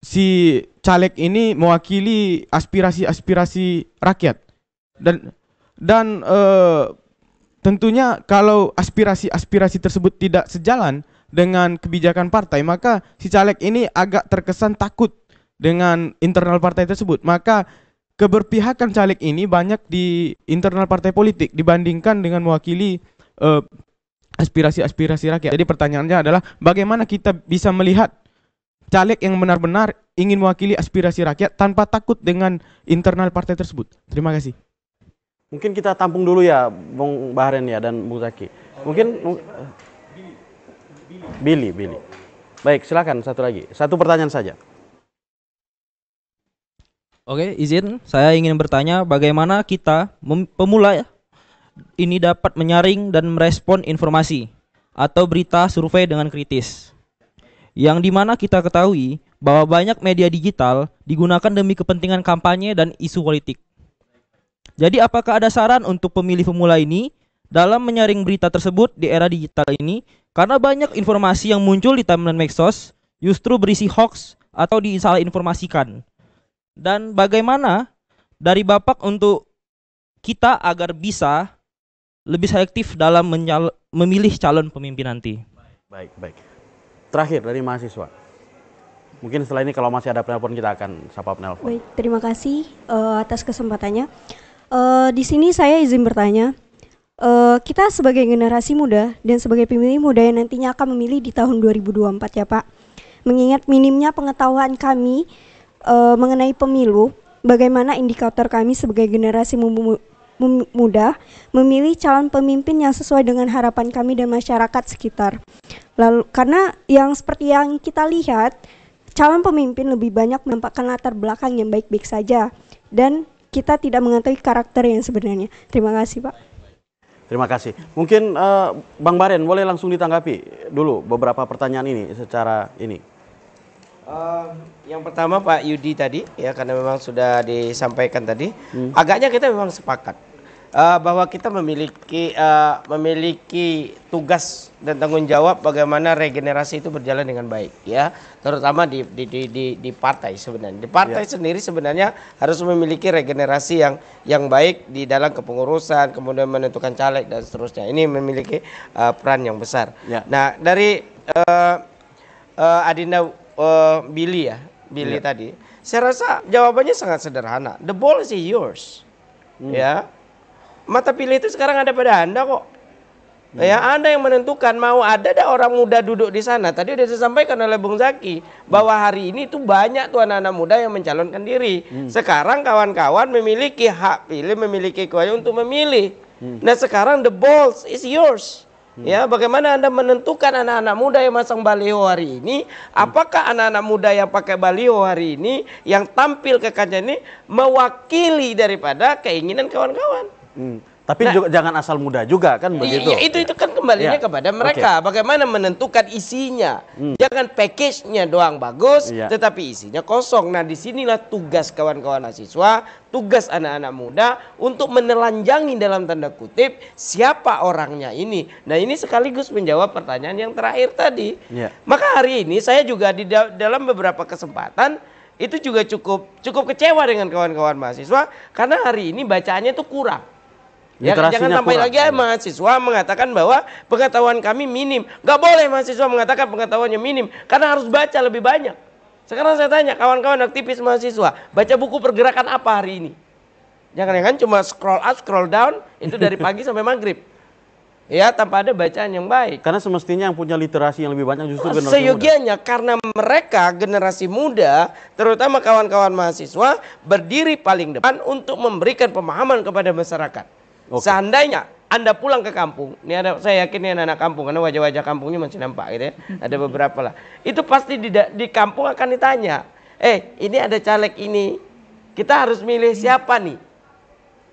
si caleg ini mewakili aspirasi-aspirasi rakyat, dan tentunya kalau aspirasi-aspirasi tersebut tidak sejalan dengan kebijakan partai, maka si caleg ini agak terkesan takut dengan internal partai tersebut. Maka keberpihakan caleg ini banyak di internal partai politik dibandingkan dengan mewakili aspirasi-aspirasi rakyat. Jadi pertanyaannya adalah bagaimana kita bisa melihat caleg yang benar-benar ingin mewakili aspirasi rakyat tanpa takut dengan internal partai tersebut. Terima kasih. Mungkin kita tampung dulu ya, Bung Bahren ya dan Bung Zaki. Mungkin Billy. Baik, silakan satu lagi. Satu pertanyaan saja. Oke, izin saya ingin bertanya bagaimana kita pemula ya, ini dapat menyaring dan merespon informasi atau berita survei dengan kritis. Yang dimana kita ketahui bahwa banyak media digital digunakan demi kepentingan kampanye dan isu politik. Jadi apakah ada saran untuk pemilih pemula ini dalam menyaring berita tersebut di era digital ini? Karena banyak informasi yang muncul di timeline medsos justru berisi hoax atau disalah informasikan. Dan bagaimana dari Bapak untuk kita agar bisa lebih selektif dalam memilih calon pemimpin nanti? Baik. Terakhir dari mahasiswa. Mungkin setelah ini kalau masih ada penelpon kita akan sapa penelpon. Baik, terima kasih atas kesempatannya. Di sini saya izin bertanya, kita sebagai generasi muda dan sebagai pemilih muda yang nantinya akan memilih di tahun 2024 ya Pak, mengingat minimnya pengetahuan kami mengenai pemilu, bagaimana indikator kami sebagai generasi muda memilih calon pemimpin yang sesuai dengan harapan kami dan masyarakat sekitar. Lalu karena yang seperti yang kita lihat, calon pemimpin lebih banyak menampakkan latar belakang yang baik-baik saja dan kita tidak mengetahui karakter yang sebenarnya. Terima kasih Pak. Terima kasih. Mungkin Bang Bahren boleh langsung ditanggapi dulu beberapa pertanyaan ini secara ini. Yang pertama Pak Yudi tadi ya, karena memang sudah disampaikan tadi, agaknya kita memang sepakat bahwa kita memiliki tugas dan tanggung jawab bagaimana regenerasi itu berjalan dengan baik ya, terutama di partai sebenarnya. Di partai sendiri sebenarnya harus memiliki regenerasi yang baik di dalam kepengurusan, kemudian menentukan caleg dan seterusnya. Ini memiliki peran yang besar. Nah, dari Adinda Billy tadi, saya rasa jawabannya sangat sederhana. The ball is yours. Ya, mata pilih itu sekarang ada pada Anda kok. Ya, Anda yang menentukan mau ada orang muda duduk di sana. Tadi sudah disampaikan oleh Bung Zaki bahwa hari ini itu banyak tuh anak-anak muda yang mencalonkan diri. Sekarang kawan-kawan memiliki hak pilih, memiliki kewajiban untuk memilih. Nah, sekarang the ball is yours. Ya, bagaimana Anda menentukan anak-anak muda yang masang baliho hari ini? Apakah anak-anak muda yang pakai baliho hari ini, yang tampil ke kaca ini, mewakili daripada keinginan kawan-kawan? Tapi juga jangan asal muda juga kan begitu. Itu kan kembalinya kepada mereka. Bagaimana menentukan isinya. Jangan package-nya doang bagus, tetapi isinya kosong. Nah, disinilah tugas kawan-kawan mahasiswa, tugas anak-anak muda untuk menelanjangi dalam tanda kutip siapa orangnya ini. Nah, ini sekaligus menjawab pertanyaan yang terakhir tadi. Maka hari ini saya juga di dalam beberapa kesempatan itu juga cukup kecewa dengan kawan-kawan mahasiswa karena hari ini bacaannya itu kurang. Ya, jangan sampai lagi mahasiswa mengatakan bahwa pengetahuan kami minim. Gak boleh mahasiswa mengatakan pengetahuannya minim, karena harus baca lebih banyak. Sekarang saya tanya kawan-kawan aktivis mahasiswa, baca buku pergerakan apa hari ini? Jangan-jangan cuma scroll up, scroll down, itu dari pagi sampai maghrib. Ya, tanpa ada bacaan yang baik. Karena semestinya yang punya literasi yang lebih banyak justru generasi seyogianya muda. Karena mereka generasi muda, terutama kawan-kawan mahasiswa, berdiri paling depan untuk memberikan pemahaman kepada masyarakat. Seandainya Anda pulang ke kampung, saya yakin ini anak-anak kampung, karena wajah-wajah kampungnya masih nampak gitu ya. Ada beberapa lah. Itu pasti di kampung akan ditanya, ini ada caleg ini, kita harus milih siapa nih?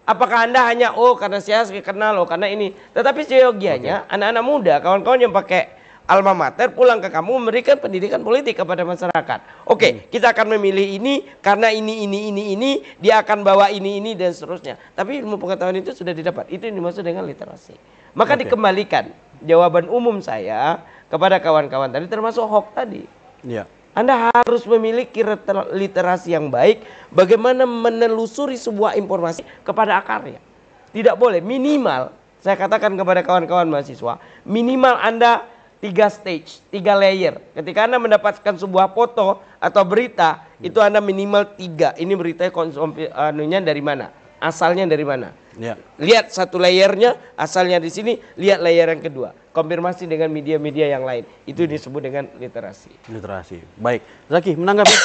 Apakah Anda hanya karena saya kenal karena ini? Tetapi seyogianya anak-anak muda, kawan-kawan yang pakai alma mater pulang ke kampung memberikan pendidikan politik kepada masyarakat. Kita akan memilih ini karena ini, dia akan bawa ini dan seterusnya. Tapi ilmu pengetahuan itu sudah didapat. Itu yang dimaksud dengan literasi. Maka dikembalikan jawaban umum saya kepada kawan-kawan tadi, termasuk hoax tadi. Anda harus memiliki literasi yang baik, bagaimana menelusuri sebuah informasi kepada akarnya. Tidak boleh, minimal, saya katakan kepada kawan-kawan mahasiswa, minimal Anda 3 stage, 3 layer. Ketika Anda mendapatkan sebuah foto atau berita, itu Anda minimal 3. Ini beritanya dari mana? Asalnya dari mana? Lihat satu layernya, asalnya di sini, lihat layer yang kedua. konfirmasi dengan media-media yang lain. Itu disebut dengan literasi. Literasi. Baik, Zaki menanggapi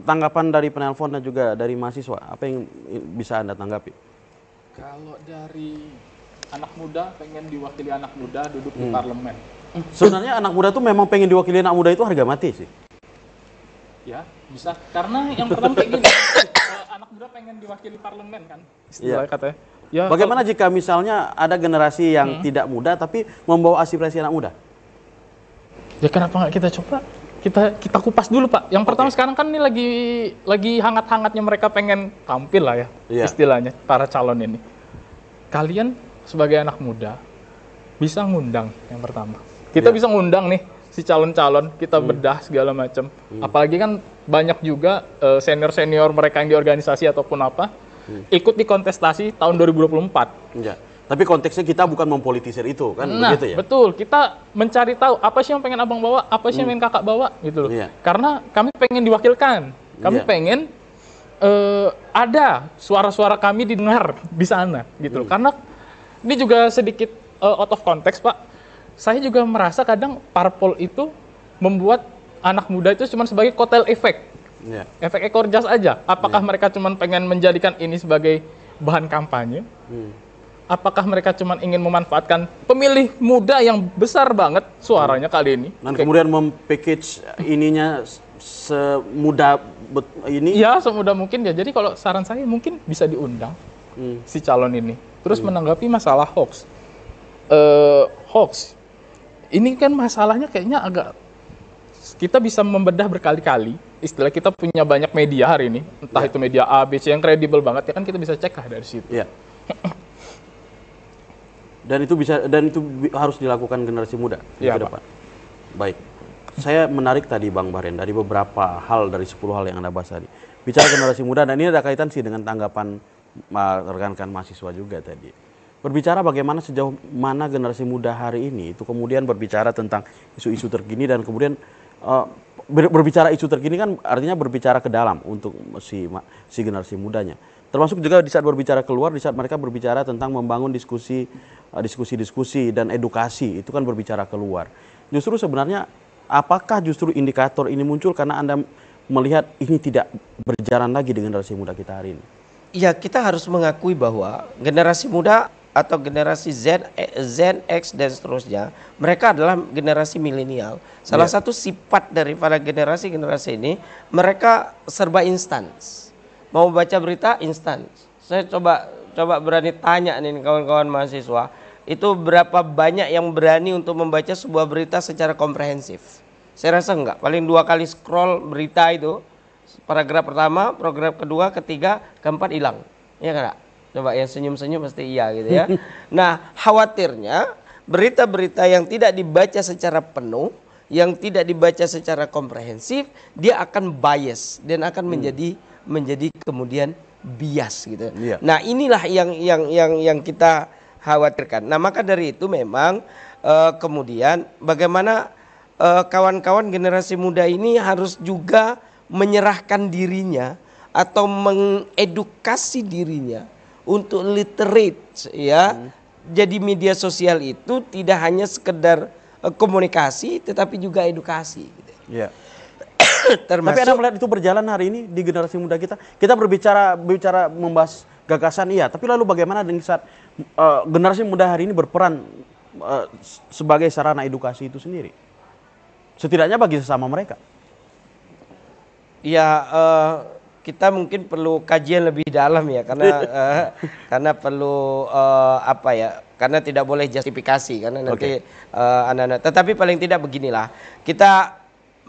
tanggapan dari penelpon dan juga dari mahasiswa, apa yang bisa Anda tanggapi? Kalau dari anak muda pengen diwakili anak muda duduk di parlemen. Sebenarnya anak muda tuh memang pengen diwakili anak muda itu harga mati sih. Ya, bisa. Karena yang pertama kayak gini, anak muda pengen diwakili parlemen kan, istilah katanya. Ya, bagaimana jika misalnya ada generasi yang tidak muda tapi membawa aspirasi anak muda? Ya kenapa nggak kita coba? Kita kupas dulu Pak. Yang pertama sekarang kan ini lagi hangat-hangatnya mereka pengen tampil lah ya, istilahnya para calon ini. Kalian sebagai anak muda bisa ngundang yang pertama. Kita bisa ngundang nih si calon-calon, kita bedah segala macam. Apalagi kan banyak juga senior-senior mereka yang di organisasi ataupun apa ikut di kontestasi tahun 2024. Ya. Tapi konteksnya kita bukan mempolitisir itu kan, begitu ya? Betul. Kita mencari tahu apa sih yang pengen abang bawa, apa sih yang pengen kakak bawa gitu loh. Karena kami pengen diwakilkan, kami pengen ada suara-suara kami didengar di sana gitu loh. Karena ini juga sedikit out of context Pak. Saya juga merasa kadang parpol itu membuat anak muda itu cuma sebagai kotel efek. Efek ekor jas aja. Apakah mereka cuma pengen menjadikan ini sebagai bahan kampanye? Apakah mereka cuma ingin memanfaatkan pemilih muda yang besar banget suaranya kali ini? Dan kemudian mempackage ininya semudah ini? Ya, semudah mungkin ya. Jadi kalau saran saya mungkin bisa diundang si calon ini. Terus menanggapi masalah hoax. Hoax. Ini kan masalahnya kayaknya agak, kita bisa membedah berkali-kali. Istilah kita punya banyak media hari ini, entah itu media A, B, C yang kredibel banget ya kan kita bisa cek lah dari situ. Dan itu harus dilakukan generasi muda ke depan. Baik. Saya menarik tadi Bang Baren dari beberapa hal dari 10 hal yang Anda bahas tadi. Bicara generasi muda dan ini ada kaitan sih dengan tanggapan rekan-rekan mahasiswa juga tadi. Berbicara bagaimana sejauh mana generasi muda hari ini itu kemudian berbicara tentang isu-isu terkini dan kemudian berbicara isu terkini kan artinya berbicara ke dalam untuk si generasi mudanya. Termasuk juga di saat berbicara keluar, di saat mereka berbicara tentang membangun diskusi dan edukasi, itu kan berbicara keluar. Justru sebenarnya apakah justru indikator ini muncul karena Anda melihat ini tidak berjalan lagi dengan generasi muda kita hari ini? Ya, kita harus mengakui bahwa generasi muda atau generasi Z, X dan seterusnya, mereka adalah generasi milenial. Salah satu sifat daripada generasi-generasi ini, mereka serba instan. Mau baca berita instan. Saya coba berani tanya nih kawan-kawan mahasiswa, itu berapa banyak yang berani untuk membaca sebuah berita secara komprehensif? Saya rasa enggak. Paling 2 kali scroll berita itu, paragraf pertama, paragraf kedua, ketiga, keempat hilang. Iya kan? Coba yang senyum-senyum pasti iya gitu ya. Nah, khawatirnya berita-berita yang tidak dibaca secara penuh, yang tidak dibaca secara komprehensif, dia akan bias dan akan menjadi kemudian bias gitu. Nah, inilah yang kita khawatirkan. Nah, maka dari itu memang kemudian bagaimana kawan-kawan generasi muda ini harus juga menyerahkan dirinya atau mengedukasi dirinya untuk literate ya. Jadi media sosial itu tidak hanya sekedar komunikasi tetapi juga edukasi gitu. Tapi Anda melihat itu berjalan hari ini di generasi muda kita. Kita berbicara membahas gagasan tapi lalu bagaimana dengan saat generasi muda hari ini berperan sebagai sarana edukasi itu sendiri? Setidaknya bagi sesama mereka. Ya, kita mungkin perlu kajian lebih dalam ya, karena perlu karena tidak boleh justifikasi karena nanti anak-anak. Tetapi paling tidak beginilah, kita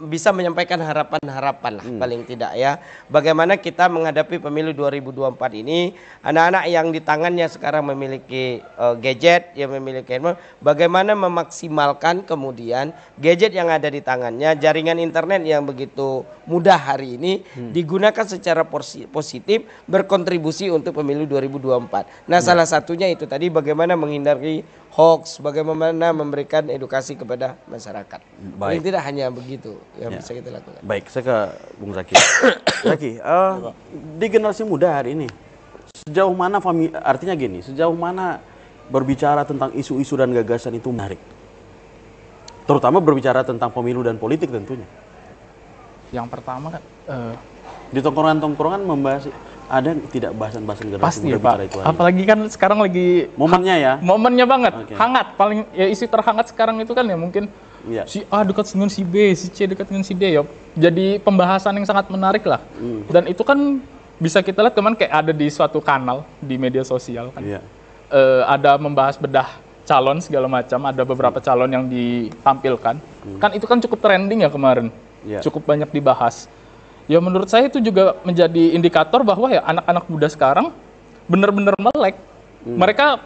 bisa menyampaikan harapan-harapan lah paling tidak ya. Bagaimana kita menghadapi pemilu 2024 ini, anak-anak yang di tangannya sekarang memiliki gadget, yang memiliki handphone, bagaimana memaksimalkan kemudian gadget yang ada di tangannya, jaringan internet yang begitu mudah hari ini digunakan secara positif, berkontribusi untuk pemilu 2024. Nah, salah satunya itu tadi bagaimana menghindari hoax, bagaimana memberikan edukasi kepada masyarakat. Ini tidak hanya begitu yang bisa kita lakukan. Baik, saya ke Bung Zaki. Zaki, di generasi muda hari ini, sejauh mana artinya gini, sejauh mana berbicara tentang isu-isu dan gagasan itu menarik. Terutama berbicara tentang pemilu dan politik tentunya. Yang pertama kan Di tongkrongan-tongkrongan membahas, ada tidak bahasan-bahasan generasi pasti muda ya Pak. bicara itu aja? Apalagi kan sekarang lagi Momennya ya. momennya banget, Oke. hangat. Paling ya isu terhangat sekarang itu kan ya mungkin Iya. si A dekat dengan si B, si C dekat dengan si D ya. Jadi pembahasan yang sangat menarik lah. Dan itu kan bisa kita lihat kemarin kayak ada di suatu kanal di media sosial kan. Iya. Ada membahas bedah calon segala macam, ada beberapa calon yang ditampilkan. Kan itu kan cukup trending ya kemarin. Iya. Cukup banyak dibahas. Ya menurut saya itu juga menjadi indikator bahwa ya anak-anak muda sekarang benar-benar melek. Mereka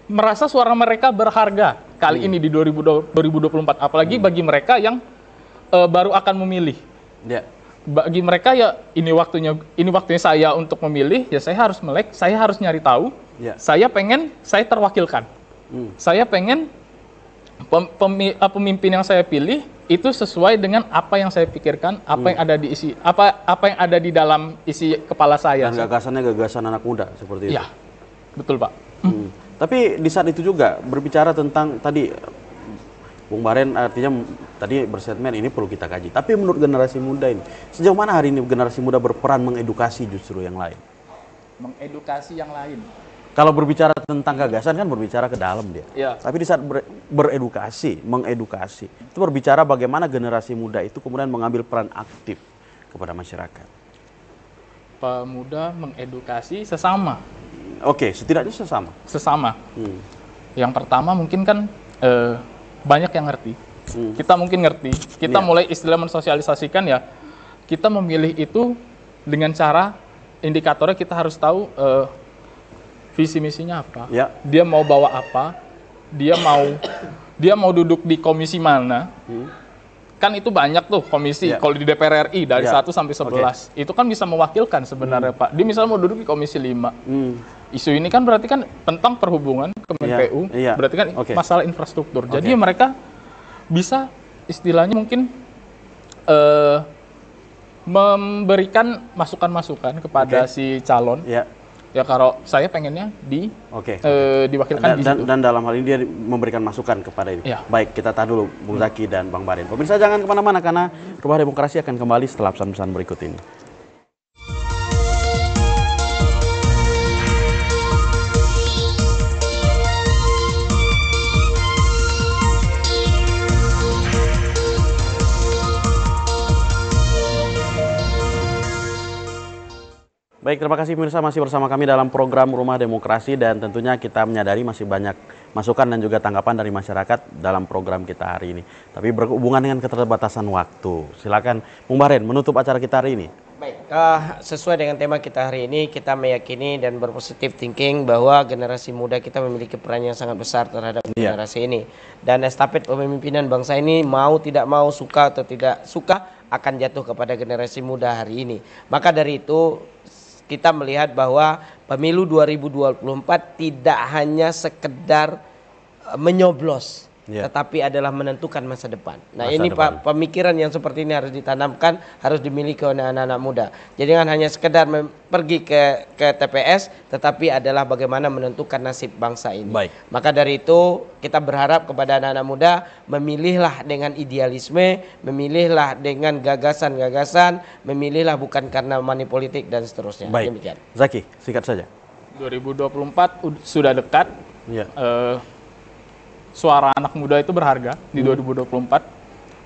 merasa suara mereka berharga kali ini di 2024. Apalagi bagi mereka yang baru akan memilih. Iya. Bagi mereka ya ini waktunya saya untuk memilih, ya saya harus melek, saya harus nyari tahu. Ya. Saya pengen saya terwakilkan. Saya pengen pemimpin yang saya pilih itu sesuai dengan apa yang saya pikirkan, apa yang ada di isi apa yang ada di dalam isi kepala saya. Dan gagasannya gagasan anak muda seperti itu. Ya. Betul, Pak. Tapi di saat itu juga berbicara tentang tadi Bung Baren artinya tadi berstatement ini perlu kita kaji. Tapi menurut generasi muda ini, sejauh mana hari ini generasi muda berperan mengedukasi justru yang lain? Mengedukasi yang lain. Kalau berbicara tentang gagasan kan berbicara ke dalam dia. Ya. Tapi di saat beredukasi, mengedukasi, itu berbicara bagaimana generasi muda itu kemudian mengambil peran aktif kepada masyarakat. Pemuda mengedukasi sesama. Oke, setidaknya sesama. Sesama. Yang pertama mungkin kan banyak yang ngerti. Kita mungkin ngerti. Kita mulai istilah mensosialisasikan ya. Kita memilih itu dengan cara indikatornya kita harus tahu visi misinya apa. Ya. Dia mau bawa apa? Dia mau duduk di komisi mana? Kan itu banyak tuh komisi. Ya. Kalau di DPR RI dari Ya. 1 sampai 11. Itu kan bisa mewakilkan sebenarnya Pak. Dia misalnya mau duduk di komisi 5. Isu ini kan berarti kan tentang perhubungan Kemenpu, Iya. berarti kan masalah infrastruktur. Jadi mereka bisa istilahnya mungkin memberikan masukan-masukan kepada si calon. Ya. Ya kalau saya pengennya diwakilkan di situ. Dan dalam hal ini dia memberikan masukan kepada ini. Ya. Baik, kita tahan dulu Bung Zaki dan Bang Baren. Pemirsa jangan kemana-mana karena Rumah Demokrasi akan kembali setelah pesan-pesan berikut ini. Baik, terima kasih pemirsa masih bersama kami dalam program Rumah Demokrasi dan tentunya kita menyadari masih banyak masukan dan juga tanggapan dari masyarakat dalam program kita hari ini. Tapi berhubungan dengan keterbatasan waktu. Silakan Bung Baren menutup acara kita hari ini. Baik, sesuai dengan tema kita hari ini, kita meyakini dan berpositif thinking bahwa generasi muda kita memiliki peran yang sangat besar terhadap generasi ini. Dan estafet kepemimpinan bangsa ini mau tidak mau, suka atau tidak suka, akan jatuh kepada generasi muda hari ini. Maka dari itu kita melihat bahwa pemilu 2024 tidak hanya sekedar menyoblos, tetapi adalah menentukan masa depan. Nah, ini Pak, pemikiran yang seperti ini harus ditanamkan, harus dimiliki oleh anak-anak muda. Jadi jangan hanya sekedar pergi ke TPS, tetapi adalah bagaimana menentukan nasib bangsa ini. Baik. Maka dari itu kita berharap kepada anak-anak muda, memilihlah dengan idealisme, memilihlah dengan gagasan-gagasan, memilihlah bukan karena money politik dan seterusnya. Baik. Demikian. Zaki, singkat saja. 2024 sudah dekat. Ya. Suara anak muda itu berharga di 2024.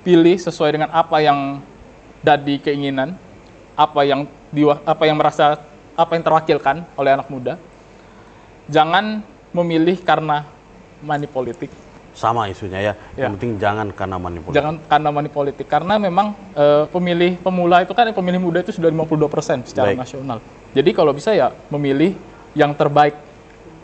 Pilih sesuai dengan apa yang jadi keinginan, apa yang terwakilkan oleh anak muda. Jangan memilih karena money politik. Sama isunya ya. Yang penting jangan karena money politik. Jangan karena money politik karena memang pemilih pemula itu kan pemilih muda itu sudah 52% secara nasional. Jadi kalau bisa ya memilih yang terbaik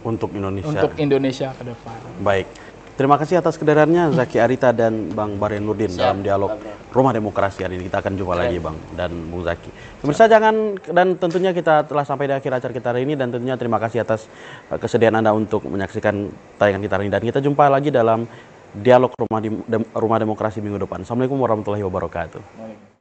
untuk Indonesia. Untuk Indonesia ke depan. Baik. Terima kasih atas kehadirannya Zaki Arita dan Bang Baren Nurdin dalam dialog Rumah Demokrasi hari ini. Kita akan jumpa lagi Bang dan Bung Zaki. Pemirsa jangan, dan tentunya kita telah sampai di akhir acara kita hari ini dan tentunya terima kasih atas kesediaan Anda untuk menyaksikan tayangan kita hari ini dan kita jumpa lagi dalam dialog Rumah Demokrasi minggu depan. Assalamualaikum warahmatullahi wabarakatuh.